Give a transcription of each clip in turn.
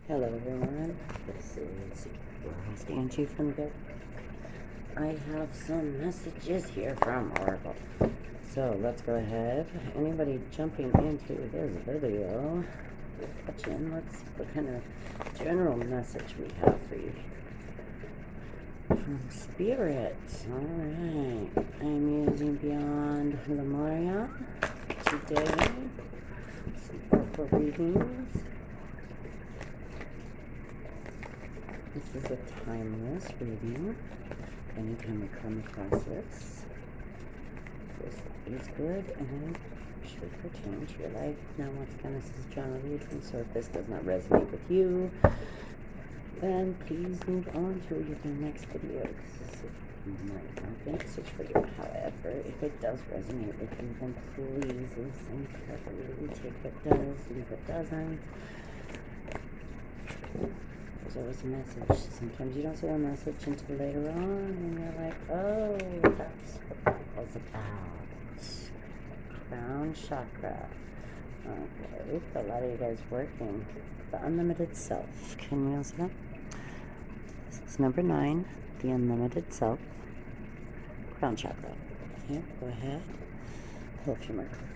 Hello everyone, this is Angie from the. I have some messages here from Oracle. So let's go ahead. Anybody jumping into this video, watching, let's see what kind of general message we have for you. From Spirit. Alright. I'm using Beyond Lemuria today. Some oracle readings. This is a timeless reading. Anytime we come across this is good and should pertain to your life. Now, once again, this is general reading, so if this does not resonate with you, then please move on to the next video. This might not be a message for you. However, if it does resonate with you, then please listen carefully. Take what does, leave what doesn't. There's always a message. Sometimes you don't see a message until later on, and you're like, oh, that's what that was about. Crown chakra. Okay, a lot of you guys working. The unlimited self. Can you all see that? This is number 9, the unlimited self. Crown chakra. Okay, go ahead. Pull a few more cards.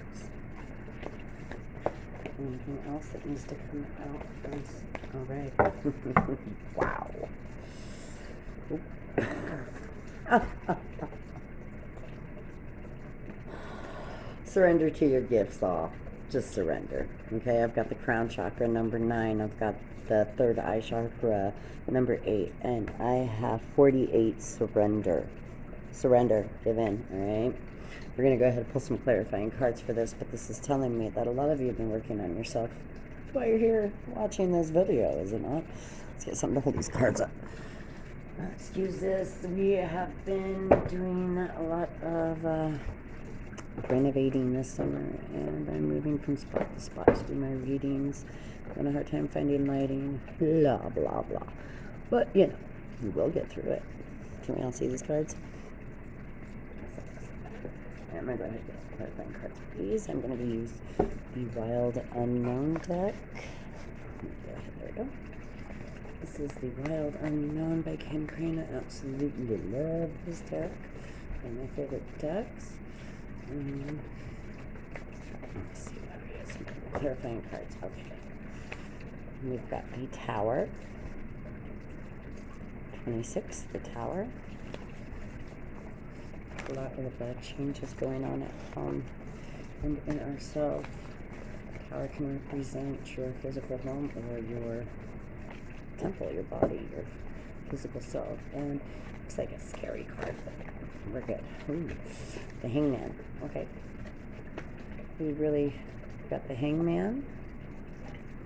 Anything else that needs to come out first? All right. Wow. Surrender to your gifts, all. Just surrender. Okay, I've got the crown chakra, number 9. I've got the third eye chakra, number 8. And I have 48 surrender. Surrender. Give in. All right. We're going to go ahead and pull some clarifying cards for this, but this is telling me that a lot of you have been working on yourself. That's why you're here watching this video, is it not? Let's get something to hold these cards up. Excuse this. We have been doing a lot of renovating this summer, and I'm moving from spot to spot to do my readings. Having a hard time finding lighting, blah, blah, blah. But, you know, we will get through it. Can we all see these cards? I'm going to go ahead and get some clarifying cards, please. I'm going to use the Wild Unknown deck. Go ahead, there we go. This is the Wild Unknown by Ken Crane. I absolutely love this deck. One of my favorite decks. Let's see what we have. Some clarifying cards. Okay. We've got the Tower. 26, the Tower. A lot of changes going on at home and in ourselves. Tower can represent your physical home or your temple, your body, your physical self. And looks like a scary card, but we're good. Ooh, the Hangman. Okay. We really got the Hangman,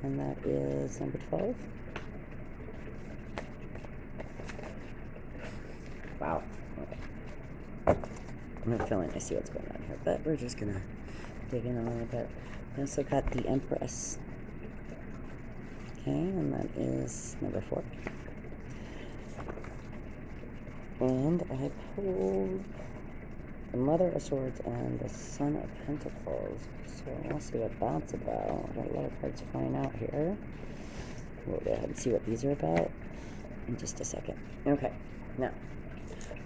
and that is number 12. Wow. Okay. I'm not feeling to see what's going on here, but we're just gonna dig in a little bit. I also got the Empress. Okay, and that is number 4. And I pulled the Mother of Swords and the Son of Pentacles. So we'll see what that's about. Got a lot of cards flying out here. We'll go ahead and see what these are about in just a second. Okay, now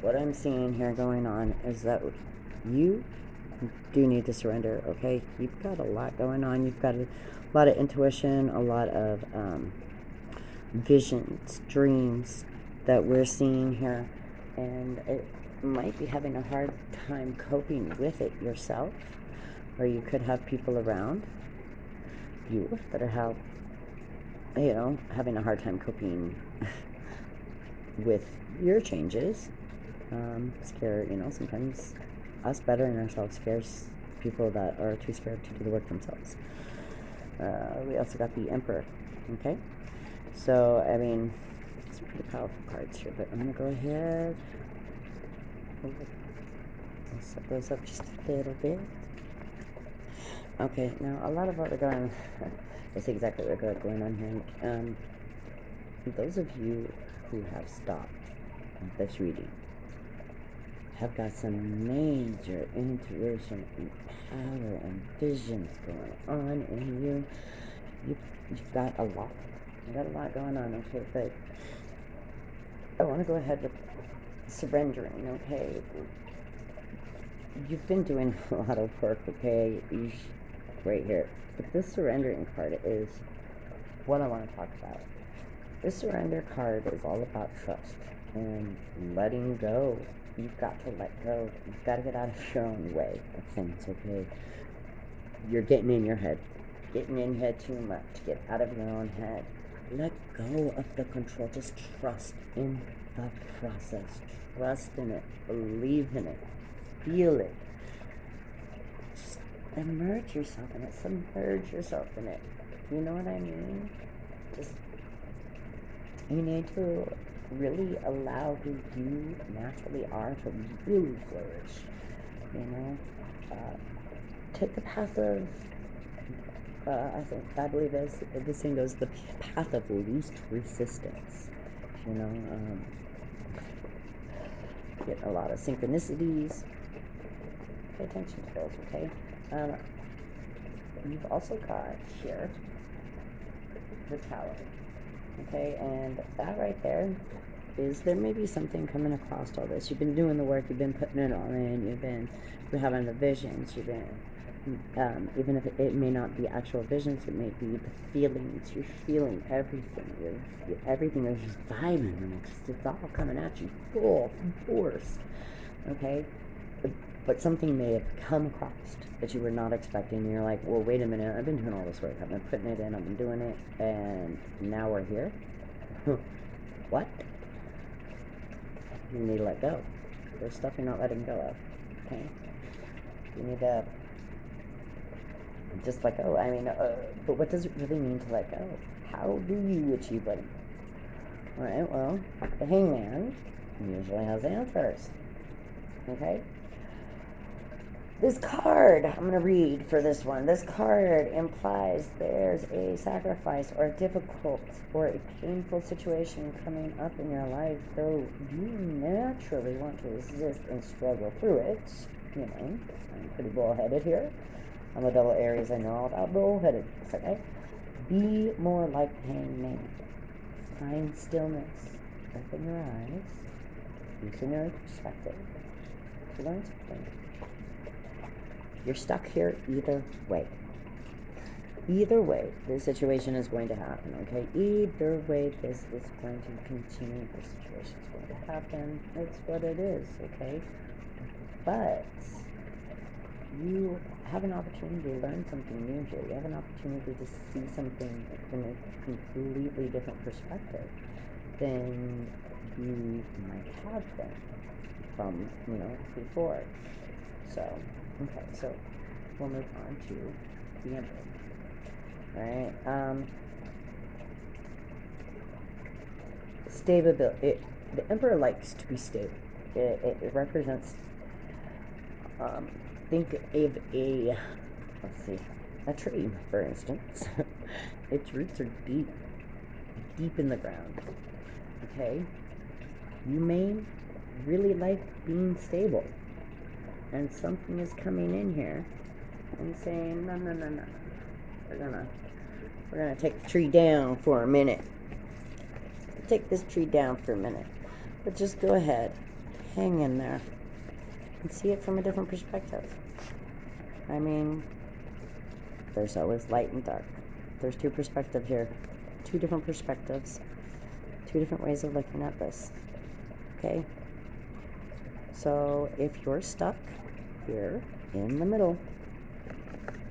what I'm seeing here going on is that you do need to surrender, okay? You've got a lot going on. You've got a lot of intuition, a lot of visions, dreams that we're seeing here. And it might be having a hard time coping with it yourself. Or you could have people around you that are having a hard time coping with your changes. Sometimes us bettering ourselves scares people that are too scared to do the work themselves. We also got the Emperor, okay? So, I mean, some pretty powerful cards here, but I'm going to go ahead. I'll set those up just a little bit. Okay, now a lot of what we're going, I see exactly what we're going on here. Those of you who have stopped this reading have got some major intuition and power and visions going on in you. You've got a lot I got a lot going on, okay, but I want to go ahead with surrendering, okay? You've been doing a lot of work, okay? Right here. But this surrendering card is what I want to talk about. This surrender card is all about trust and letting go. You've got to let go. You've got to get out of your own way of things, okay? You're getting in your head. Getting in your head too much. Get out of your own head. Let go of the control. Just trust in the process. Trust in it. Believe in it. Feel it. Just immerse yourself in it. Submerge yourself in it. You know what I mean? Just, you need to really allow who you naturally are to really flourish. You know? Take the path of, I believe as this thing goes, the path of least resistance. You know? Get a lot of synchronicities. Pay attention to those, okay? You've also got here the Tower, okay? And that right there is, there may be something coming across all this. You've been doing the work, you've been putting it all in, you're having the visions, you've been, even if it may not be actual visions, it may be the feelings. You're feeling everything. Everything is just vibing, and it's all coming at you full force, okay? But something may have come across that you were not expecting. And you're like, well, wait a minute. I've been doing all this work. I've been putting it in. I've been doing it. And now we're here. What? You need to let go. There's stuff you're not letting go of. Okay? You need to just let go. I mean, but what does it really mean to let go? How do you achieve letting go? All right, well, the Hangman usually has answers. Okay? This card, I'm going to read for this one. This card implies there's a sacrifice or a difficult or a painful situation coming up in your life, though you naturally want to resist and struggle through it. You know, I'm pretty bullheaded here. I'm a double Aries. I know all about bullheaded. Okay? Be more like the Hangman. Find stillness. Open your eyes. Loosen your perspective. To learn something. You're stuck here either way. Either way, this situation is going to happen, okay? Either way, this is going to continue. This situation is going to happen. It's what it is, okay? But you have an opportunity to learn something new here. You have an opportunity to see something from a completely different perspective than you might have been from, before. So, okay, so we'll move on to the Emperor. Right? Stability. The Emperor likes to be stable. It represents, think of a tree, for instance. Its roots are deep in the ground. Okay? You may really like being stable. And something is coming in here and saying, no. We're gonna take the tree down for a minute. Take this tree down for a minute. But just go ahead, hang in there, and see it from a different perspective. I mean, there's always light and dark. There's two perspectives here. Two different perspectives. Two different ways of looking at this. Okay? So if you're stuck here in the middle,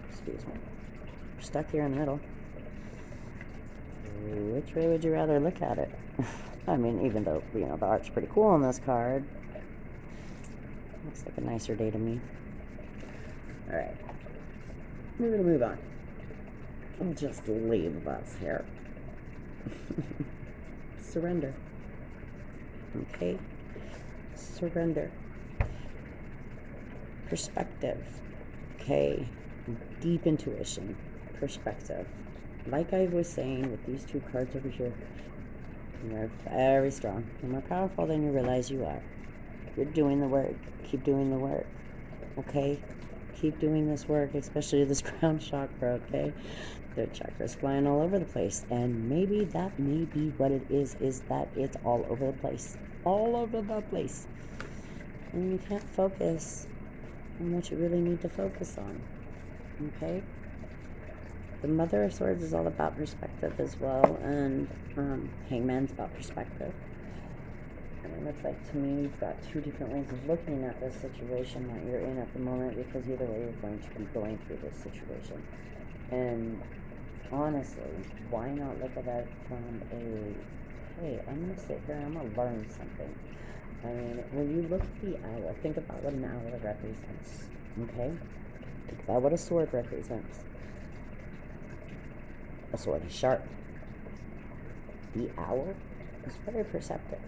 excuse me, you're stuck here in the middle, which way would you rather look at it? I mean, even though, the art's pretty cool on this card, looks like a nicer day to me. Alright, we're going to move on. I'll just leave us here. Surrender. Okay? Surrender. Perspective. Okay? Deep intuition. Perspective. Like I was saying with these two cards over here, you're very strong. You're more powerful than you realize you are. You're doing the work. Keep doing the work. Okay? Keep doing this work, especially this crown chakra, okay? third chakra is flying all over the place. And maybe that may be what it is that it's all over the place. All over the place. And you can't focus on what you really need to focus on. Okay? The Mother of Swords is all about perspective as well, and Hangman's about perspective. And it looks like to me you've got two different ways of looking at this situation that you're in at the moment, because either way you're going to be going through this situation. And honestly, why not look at it from a, hey, I'm going to sit here and I'm going to learn something. I mean, when you look at the owl, think about what an owl represents, okay? Think about what a sword represents. A sword is sharp. The owl is very perceptive.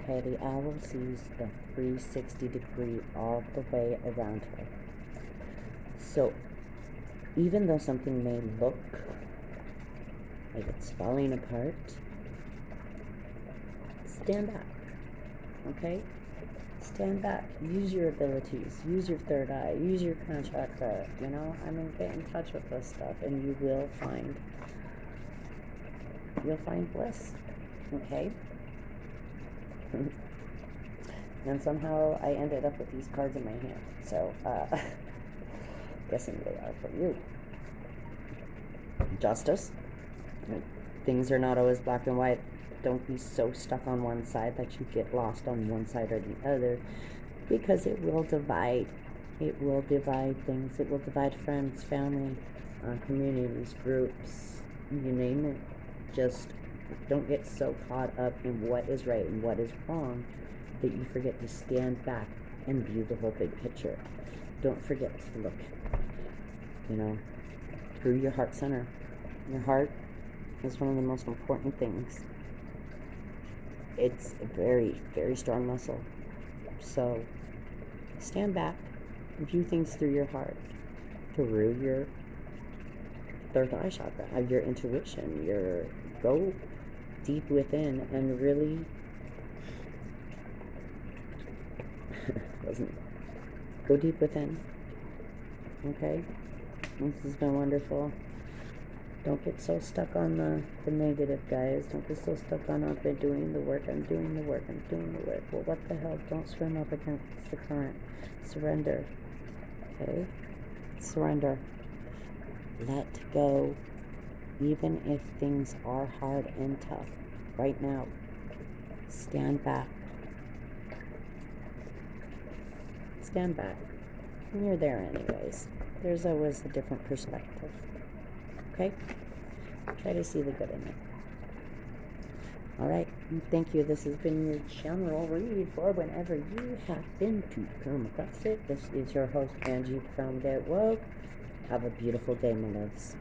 Okay, the owl sees the 360-degree all the way around her. So, even though something may look like it's falling apart, stand back. Okay? Stand back. Use your abilities. Use your third eye. Use your crown chakra. You know, I mean, get in touch with this stuff, and you will find bliss. Okay? And somehow I ended up with these cards in my hand. So, guessing they are for you. Justice. Things are not always black and white. Don't be so stuck on one side that you get lost on one side or the other, because it will divide. It will divide things. It will divide friends, family, communities, groups, you name it. Just don't get so caught up in what is right and what is wrong that you forget to stand back and view the whole big picture. Don't forget to look, through your heart center. Your heart is one of the most important things. It's a very, very strong muscle. So stand back and view things through your heart, through your third eye chakra, have your intuition, go deep within and really go deep within. Okay? This has been wonderful. Don't get so stuck on the negative, guys. Don't get so stuck on, I've been doing the work, I'm doing the work. Well, what the hell? Don't swim up against the current. Surrender. Okay? Surrender. Let go. Even if things are hard and tough. Right now. Stand back. Stand back. And you're there anyways. There's always a different perspective. Okay? Try to see the good in it. Alright, thank you. This has been your general read for whenever you happen to come across it. This is your host, Angie from Get Woke. Have a beautiful day, my loves.